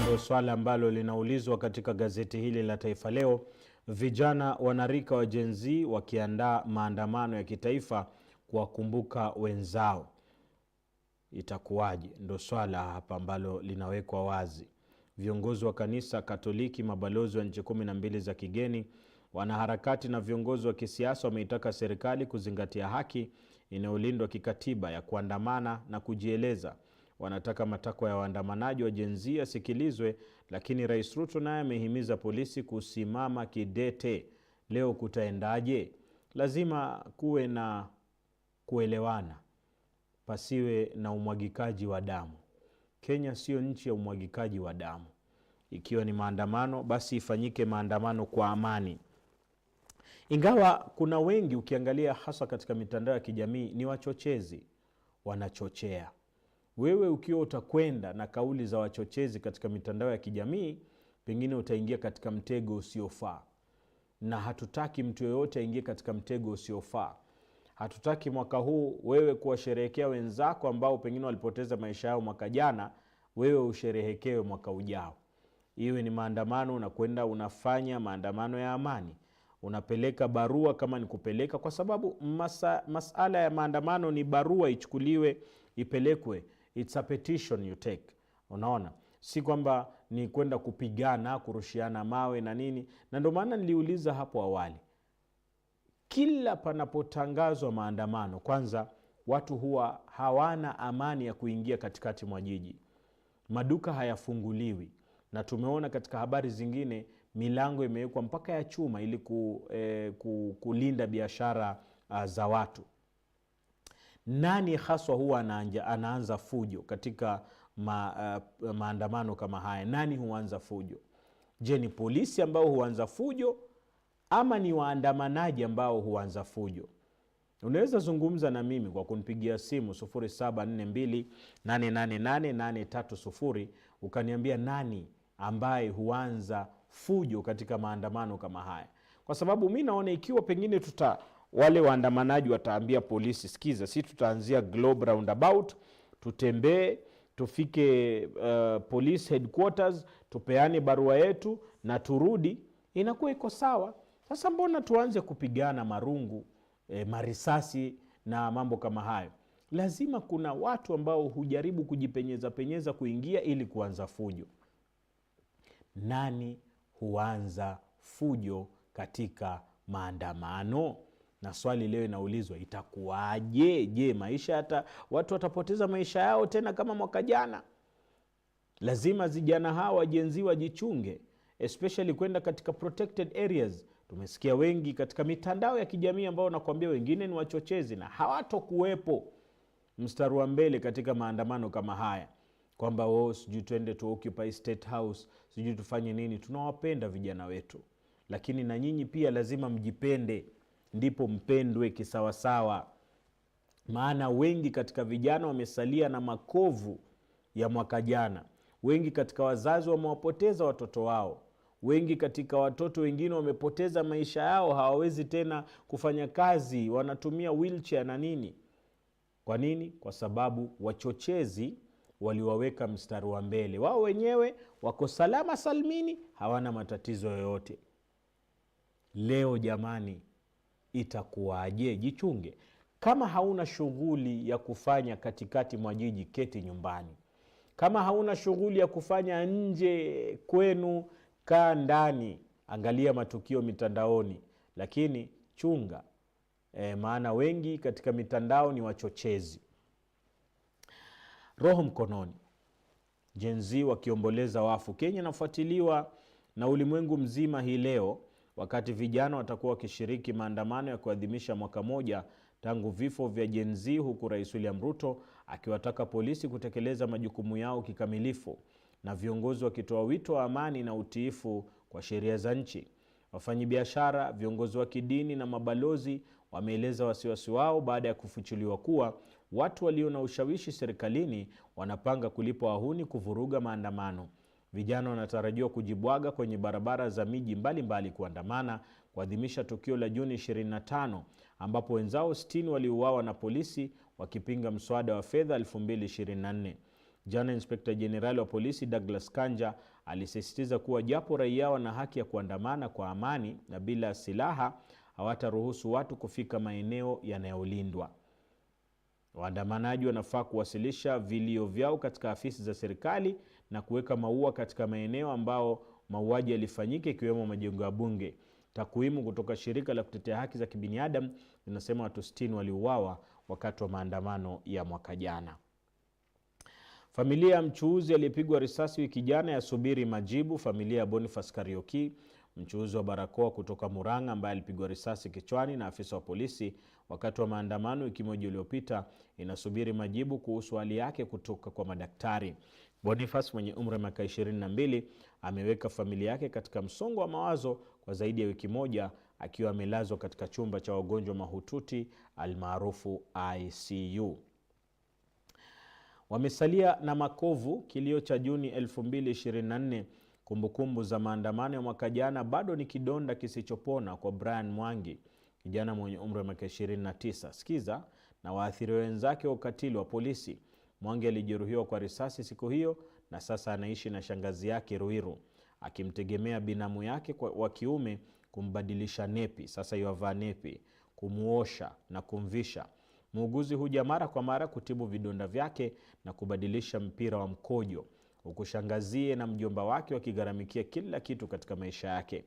Ndio swala ambalo linaulizwa katika gazeti hili la Taifa Leo. Vijana wanarika wa Gen Z wakiandaa maandamano ya kitaifa kuwakumbuka wenzao. Itakuwaje? Ndio swala hapa ambalo linawekwa wazi. Viongozi wa kanisa Katoliki, mabalozi wa nchi 12 za kigeni, wanaharakati na viongozi wa kisiasa wameitaka serikali kuzingatia haki inayolindwa kikatiba ya kuandamana na kujieleza. Wanataka matakwa ya waandamanaji wa Gen Z yasikilizwe, lakini Rais Ruto naye amehimiza polisi kusimama kidete. Leo kutaendaje? Lazima kuwe na kuelewana, pasiwe na umwagikaji wa damu. Kenya sio nchi ya umwagikaji wa damu. Ikiwa ni maandamano, basi ifanyike maandamano kwa amani. Ingawa kuna wengi ukiangalia hasa katika mitandao ya kijamii ni wachochezi, wanachochea. Wewe ukiwa utakwenda na kauli za wachochezi katika mitandao ya kijamii, pengine utaingia katika mtego usiofaa. Na hatutaki mtu yeyote aingie katika mtego usiofaa. Hatutaki mwaka huu wewe kuwasherehekea wenzako ambao pengine walipoteza maisha yao mwaka jana, wewe usherehekewe mwaka ujao. Iwe ni maandamano, unakwenda unafanya maandamano ya amani, unapeleka barua kama ni kupeleka, kwa sababu masala ya maandamano ni barua ichukuliwe ipelekwe. It's a petition you take. Unaona, si kwamba ni kwenda kupigana, kurushiana mawe na nini. Na ndio maana niliuliza hapo awali, kila panapotangazwa maandamano, kwanza watu huwa hawana amani ya kuingia katikati mwa jiji. Maduka hayafunguliwi, na tumeona katika habari zingine milango imewekwa mpaka ya chuma ili kulinda biashara za watu. Nani haswa huwa anaanza fujo katika maandamano kama haya? Nani huanza fujo? Je, ni polisi ambao huanza fujo ama ni waandamanaji ambao huanza fujo? Unaweza zungumza na mimi kwa kunipigia simu 0742888830 ukaniambia nani ambaye huanza fujo katika maandamano kama haya. Kwa sababu mimi naona ikiwa pengine wale waandamanaji wataambia polisi, sikiza, si tutaanzia Globe roundabout, tutembee tufike police headquarters, tupeane barua yetu na turudi, inakuwa iko sawa. Sasa mbona tuanze kupigana marungu, marisasi na mambo kama hayo? Lazima kuna watu ambao hujaribu kujipenyeza kuingia ili kuanza fujo. Nani huanza fujo katika maandamano? Na swali leo inaulizwa, itakuwaje? Je, watu watapoteza maisha yao tena kama mwaka jana? Lazima vijana hawa jenzi wajichunge, especially kwenda katika protected areas. Tumesikia wengi katika mitandao ya kijamii ambao nakwambia wengine ni wachochezi na hawatokuwepo mstari wa mbele katika maandamano kama haya, kwamba sijui twende tu occupy State House, sijui tufanye nini. Tunawapenda vijana wetu, lakini na nyinyi pia lazima mjipende, ndipo mpendwe kisawasawa. Maana wengi katika vijana wamesalia na makovu ya mwaka jana. Wengi katika wazazi wamewapoteza watoto wao. Wengi katika watoto wengine wamepoteza maisha yao, hawawezi tena kufanya kazi, wanatumia wheelchair na nini. Kwa nini? Kwa sababu wachochezi waliwaweka mstari wa mbele. Wao wenyewe wako salama salmini, hawana matatizo yoyote. Leo jamani, itakuwaje? Jichunge. Kama hauna shughuli ya kufanya katikati mwa jiji, keti nyumbani. Kama hauna shughuli ya kufanya nje kwenu, kaa ndani, angalia matukio mitandaoni, lakini chunga. Maana wengi katika mitandao ni wachochezi. Roho mkononi, jenzi wakiomboleza wafu. Kenya inafuatiliwa na ulimwengu mzima hii leo, wakati vijana watakuwa wakishiriki maandamano ya kuadhimisha mwaka moja tangu vifo vya jenzi, huku Rais William Ruto akiwataka polisi kutekeleza majukumu yao kikamilifu na viongozi wakitoa wito wa amani na utiifu kwa sheria za nchi. Wafanyabiashara, viongozi wa kidini na mabalozi wameeleza wasiwasi wao baada ya kufichuliwa kuwa watu walio na ushawishi serikalini wanapanga kulipa wahuni kuvuruga maandamano. Vijana wanatarajiwa kujibwaga kwenye barabara za miji mbalimbali kuandamana kuadhimisha tukio la Juni 25 ambapo wenzao 60 waliuawa na polisi wakipinga mswada wa fedha 2024. Jana Inspekta Jenerali wa polisi Douglas Kanja alisisitiza kuwa japo raia wana haki ya kuandamana kwa amani na bila silaha, hawataruhusu watu kufika maeneo yanayolindwa. Waandamanaji wanafaa kuwasilisha vilio vyao katika afisi za serikali na kuweka maua katika maeneo ambao mauaji yalifanyika, ikiwemo majengo ya bunge. Takwimu kutoka shirika la kutetea haki za kibinadamu zinasema watu 60 waliuawa wakati wa maandamano ya mwaka jana. Familia ya mchuuzi aliyepigwa risasi wiki jana yasubiri majibu. Familia ya Boniface Kariuki, mchuuzi wa barakoa kutoka Murang'a ambaye alipigwa risasi kichwani na afisa wa polisi wakati wa maandamano wiki moja iliyopita, inasubiri majibu kuhusu hali yake kutoka kwa madaktari. Boniface mwenye umri wa miaka 22 ameweka familia yake katika msongo wa mawazo kwa zaidi ya wiki moja, akiwa amelazwa katika chumba cha wagonjwa mahututi almaarufu ICU. Wamesalia na makovu. Kilio cha Juni 2024, kumbukumbu za maandamano ya mwaka jana, bado ni kidonda kisichopona kwa Brian Mwangi. kijana mwenye umri wa miaka 29. Sikiza, na waathiriwa wenzake wa ukatili wa polisi. Mwangi alijeruhiwa kwa risasi siku hiyo na sasa anaishi na shangazi yake Ruiru, akimtegemea binamu yake wa kiume kumbadilisha nepi. Sasa yavaa nepi, kumuosha na kumvisha. Muuguzi huja mara kwa mara kutibu vidonda vyake na kubadilisha mpira wa mkojo, huku shangazie na mjomba wake wakigharamikia kila kitu katika maisha yake.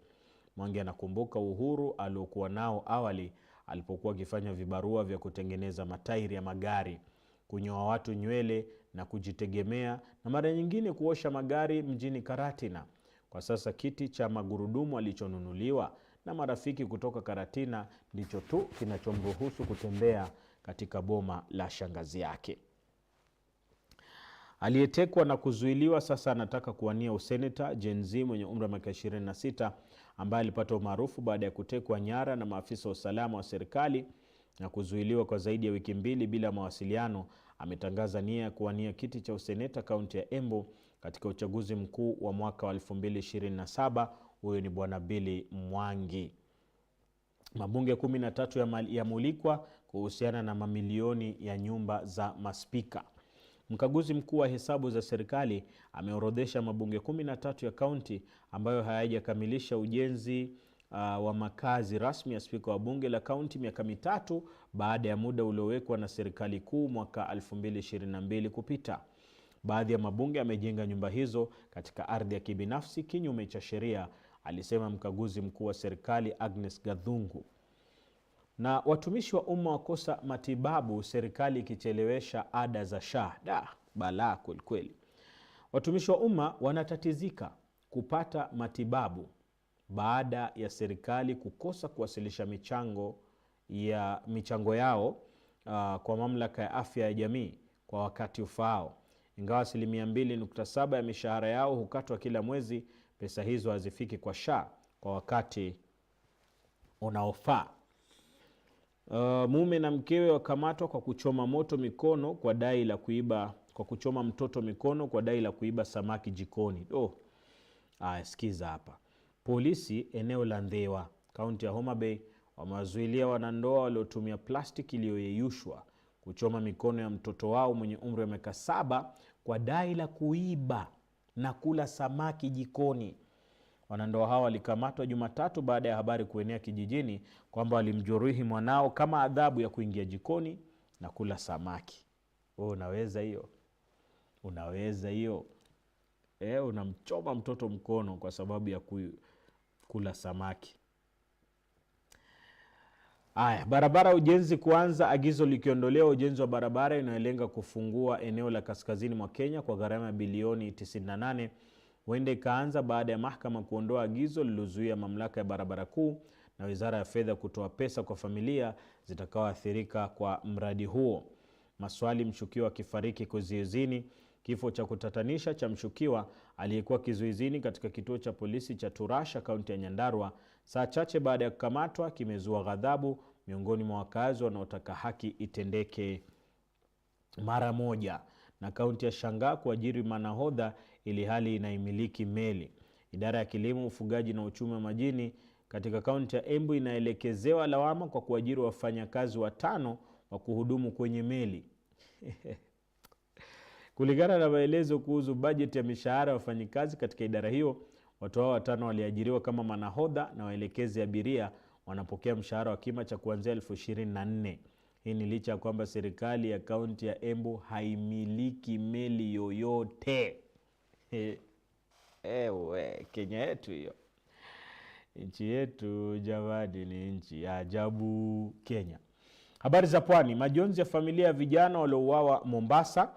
Mwangi anakumbuka uhuru aliokuwa nao awali alipokuwa akifanya vibarua vya kutengeneza matairi ya magari, kunyoa watu nywele na kujitegemea, na mara nyingine kuosha magari mjini Karatina. Kwa sasa kiti cha magurudumu alichonunuliwa na marafiki kutoka Karatina ndicho tu kinachomruhusu kutembea katika boma la shangazi yake. Aliyetekwa na kuzuiliwa sasa anataka kuwania useneta. Gen Z mwenye umri wa miaka 26 ambaye alipata umaarufu baada ya kutekwa nyara na maafisa wa usalama wa serikali na kuzuiliwa kwa zaidi ya wiki 2 bila mawasiliano, ametangaza nia ya kuwania kiti cha useneta kaunti ya Embu katika uchaguzi mkuu wa mwaka wa 2027. Huyo ni bwana Billy Mwangi. Mabunge 13 yamulikwa kuhusiana na mamilioni ya nyumba za maspika. Mkaguzi mkuu wa hesabu za serikali ameorodhesha mabunge 13 ya kaunti ambayo hayajakamilisha ujenzi wa makazi rasmi ya spika wa bunge la kaunti miaka 3 baada ya muda uliowekwa na serikali kuu mwaka 2022 kupita. Baadhi ya mabunge yamejenga nyumba hizo katika ardhi ya kibinafsi kinyume cha sheria, alisema mkaguzi mkuu wa serikali Agnes Gathungu. Na watumishi wa umma wakosa matibabu, serikali ikichelewesha ada za SHA. Balaa kweli. Watumishi wa umma wanatatizika kupata matibabu baada ya serikali kukosa kuwasilisha michango yao kwa mamlaka ya afya ya jamii kwa wakati ufaao. Ingawa 2.7% ya mishahara yao hukatwa kila mwezi, pesa hizo hazifiki kwa SHA kwa wakati unaofaa. Mume na mkewe wakamatwa kwa kuchoma mtoto mikono kwa dai la kuiba samaki jikoni. Sikiza hapa. Polisi eneo la Ndhewa, kaunti ya Homa Bay, wamewazuilia wanandoa waliotumia plastiki iliyoyeyushwa kuchoma mikono ya mtoto wao mwenye umri wa miaka 7 kwa dai la kuiba na kula samaki jikoni. Wanandoa hao walikamatwa Jumatatu baada ya habari kuenea kijijini kwamba walimjeruhi mwanao kama adhabu ya kuingia jikoni na kula samaki. Unaweza hiyo? Unamchoma mtoto mkono kwa sababu ya kula samaki. Barabara ujenzi kuanza, agizo likiondolewa. Ujenzi wa barabara inayolenga kufungua eneo la kaskazini mwa Kenya kwa gharama ya bilioni 98 huenda ikaanza baada ya mahakama kuondoa agizo lilozuia mamlaka ya barabara kuu na wizara ya fedha kutoa pesa kwa familia zitakaoathirika kwa mradi huo. Maswali, mshukiwa akifariki kizuizini. Kifo cha kutatanisha cha mshukiwa aliyekuwa kizuizini katika kituo cha polisi cha Turasha, kaunti ya Nyandarua, saa chache baada ya kukamatwa kimezua ghadhabu miongoni mwa wakazi wanaotaka haki itendeke mara moja. Na kaunti ya Shangaa kuajiri manahodha ili hali inaimiliki meli. Idara ya kilimo, ufugaji na uchumi wa majini katika kaunti ya Embu inaelekezewa lawama kwa kuajiri wafanyakazi 5 wa kuhudumu kwenye meli. Kulingana na maelezo kuhusu bajeti ya mishahara ya wafanyikazi katika idara hiyo, watu hao 5 waliajiriwa kama manahodha na waelekezi abiria wanapokea mshahara wa kima cha kuanzia 24,000. Hii ni licha ya kwamba serikali ya kaunti ya Embu haimiliki meli yoyote. Kenya yetu hiyo. Nchi yetu jamani, ni nchi ya ajabu Kenya. Habari za pwani. Majonzi ya familia ya vijana waliouawa Mombasa,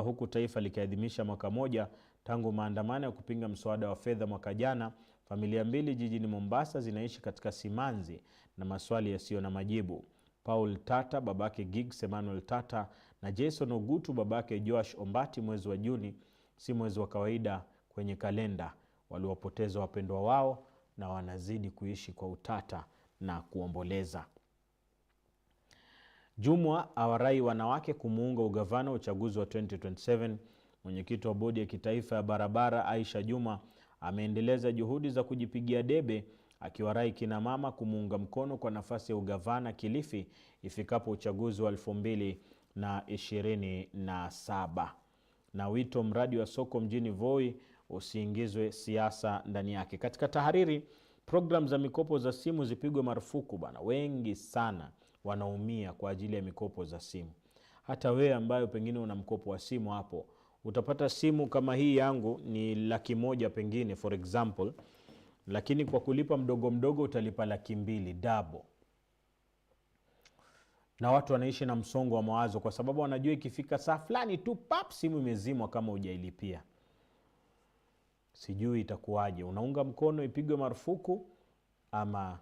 huku taifa likiadhimisha mwaka 1 tangu maandamano ya kupinga mswada wa fedha mwaka jana. Familia 2 jijini Mombasa zinaishi katika simanzi na maswali yasiyo na majibu. Paul Tata, babake Gigs Emmanuel Tata, na Jason Ogutu, babake Joash Ombati. Mwezi wa Juni si mwezi wa kawaida kwenye kalenda. Waliwapoteza wapendwa wao na wanazidi kuishi kwa utata na kuomboleza. Jumwa awarai wanawake kumuunga ugavana uchaguzi wa 2027. Mwenyekiti wa bodi ya kitaifa ya barabara Aisha Juma ameendeleza juhudi za kujipigia debe akiwarai kina mama kumuunga mkono kwa nafasi ya ugavana Kilifi ifikapo uchaguzi wa 2027. Na wito mradi wa soko mjini Voi usiingizwe siasa ndani yake. Katika tahariri, program za mikopo za simu zipigwe marufuku bana. Wengi sana wanaumia kwa ajili ya mikopo za simu. Hata wewe ambayo pengine una mkopo wa simu hapo, utapata simu kama hii yangu ni 100,000 pengine for example, lakini kwa kulipa mdogo mdogo utalipa 200,000 double. Na watu wanaishi na msongo wa mawazo kwa sababu wanajua ikifika saa fulani tu pap simu imezimwa kama hujailipia. Sijui itakuwaje. Unaunga mkono ipigwe marufuku ama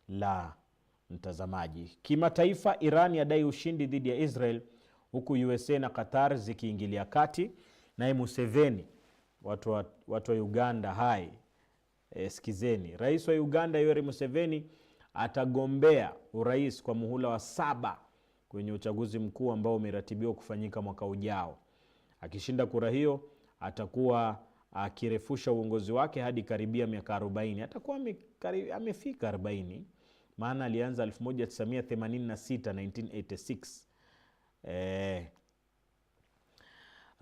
la, mtazamaji? Kimataifa, Iran yadai ushindi dhidi ya Israel huku USA na Qatar zikiingilia kati. Naye Museveni, watu wa Uganda hai, sikizeni. Rais wa Uganda Yoweri Museveni atagombea urais kwa muhula wa 7 kwenye uchaguzi mkuu ambao umeratibiwa kufanyika mwaka ujao. Akishinda kura hiyo atakuwa akirefusha uongozi wake hadi karibia miaka 40. Atakuwa amefika 40, maana alianza 1986, 1986.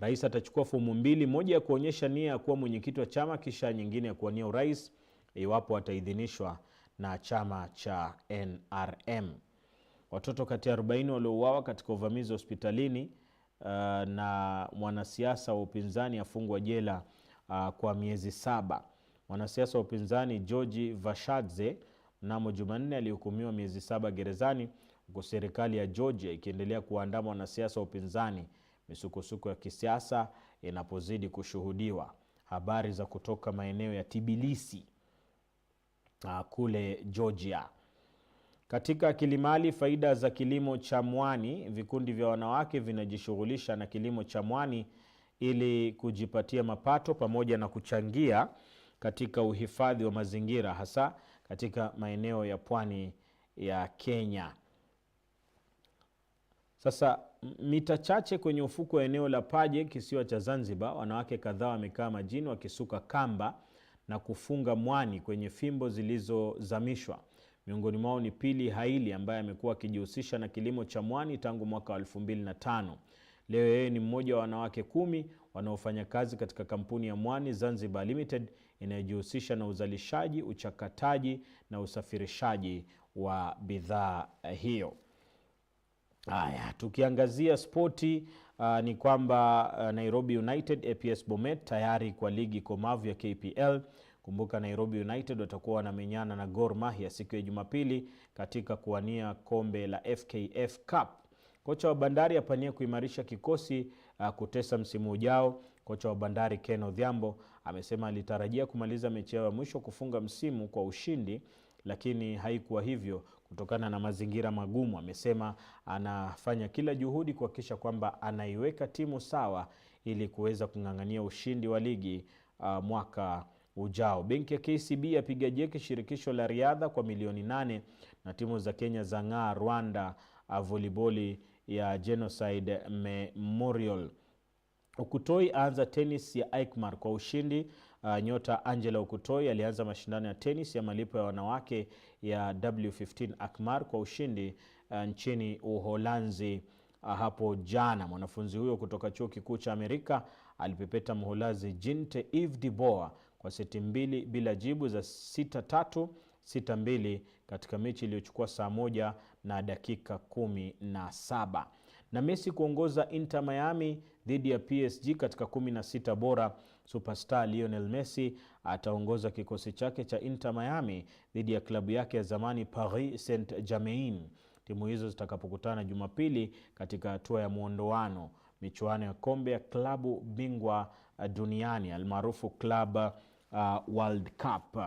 Rais atachukua fomu 2, moja ya kuonyesha nia ya kuwa mwenyekiti wa chama, kisha nyingine ya kuwania urais iwapo ataidhinishwa na chama cha NRM. Watoto kati ya 40 waliouawa katika uvamizi hospitalini na mwanasiasa wa upinzani afungwa jela kwa miezi 7. Mwanasiasa wa upinzani George Vashadze mnamo Jumanne alihukumiwa miezi 7 gerezani, huku serikali ya Georgia ikiendelea kuandama wanasiasa wa upinzani misukosuko ya kisiasa inapozidi kushuhudiwa. Habari za kutoka maeneo ya Tbilisi kule Georgia. Katika kilimali, faida za kilimo cha mwani. Vikundi vya wanawake vinajishughulisha na kilimo cha mwani ili kujipatia mapato pamoja na kuchangia katika uhifadhi wa mazingira, hasa katika maeneo ya pwani ya Kenya. Sasa mita chache kwenye ufuko wa eneo la Paje, kisiwa cha Zanzibar, wanawake kadhaa wamekaa majini wakisuka kamba na kufunga mwani kwenye fimbo zilizozamishwa. Miongoni mwao ni Pili Haili ambaye amekuwa akijihusisha na kilimo cha mwani tangu mwaka 2005. Leo yeye ni mmoja wa wanawake 10 wanaofanya kazi katika kampuni ya Mwani Zanzibar Limited inayojihusisha na uzalishaji, uchakataji na usafirishaji wa bidhaa hiyo. Haya, tukiangazia spoti, ni kwamba Nairobi United APS Bomet tayari kwa ligi komavu ya KPL. Kumbuka Nairobi United watakuwa wanamenyana na Gor Mahia siku ya Jumapili katika kuwania kombe la FKF Cup. Kocha wa Bandari apania kuimarisha kikosi kutesa msimu ujao. Kocha wa Bandari Ken Odhiambo amesema alitarajia kumaliza mechi ya mwisho kufunga msimu kwa ushindi, lakini haikuwa hivyo kutokana na mazingira magumu. Amesema anafanya kila juhudi kuhakikisha kwamba anaiweka timu sawa ili kuweza kung'ang'ania ushindi wa ligi mwaka ujao. Benki ya KCB yapiga jeki shirikisho la riadha kwa milioni 8, na timu za Kenya zang'aa Rwanda volleyball ya Genocide Memorial. Ukutoi aanza tenis ya Aikmar kwa ushindi. Nyota Angela Ukutoi alianza mashindano ya tenis ya malipo ya wanawake ya W15 Aikmar kwa ushindi nchini Uholanzi hapo jana. Mwanafunzi huyo kutoka chuo kikuu cha Amerika alipepeta Mholazi Jinte Yves Dubois kwa seti 2 bila jibu za 6-3, 6-2 katika mechi iliyochukua saa 1 na dakika 17. Na Messi kuongoza Inter Miami dhidi ya PSG katika 16 bora. Superstar Lionel Messi ataongoza kikosi chake cha Inter Miami dhidi ya klabu yake ya zamani Paris Saint-Germain. Timu hizo zitakapokutana Jumapili katika hatua ya muondoano michuano ya kombe ya klabu bingwa duniani almaarufu Club World Cup.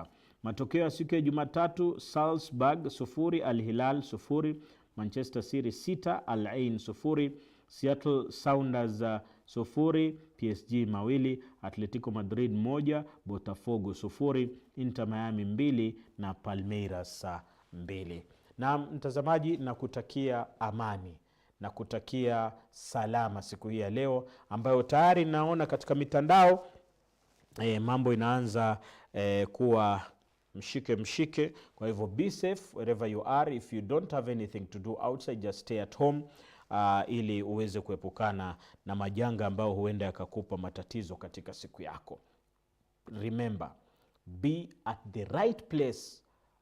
Matokeo ya siku ya Jumatatu: Salzburg 0, Al Hilal 0, Manchester City 6, Al Ain 0, Seattle Sounders 0, PSG 2, Atletico Madrid 1, Botafogo 0, Inter Miami 2 na Palmeiras 2. Na mtazamaji, na kutakia amani na kutakia salama siku hii ya leo, ambayo tayari naona katika mitandao mambo inaanza kuwa mshike. Kwa hivyo be safe wherever you are. If you don't have anything to do outside, just stay at home ili uweze kuepukana na majanga ambayo huenda yakakupa matatizo katika siku yako. Remember, be at the right place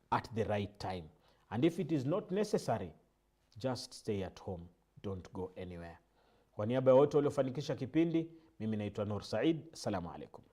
at the right time, and if it is not necessary, just stay at home, don't go anywhere. Kwa niaba ya wote waliofanikisha kipindi, mimi naitwa Nur Said. Assalamu alaikum.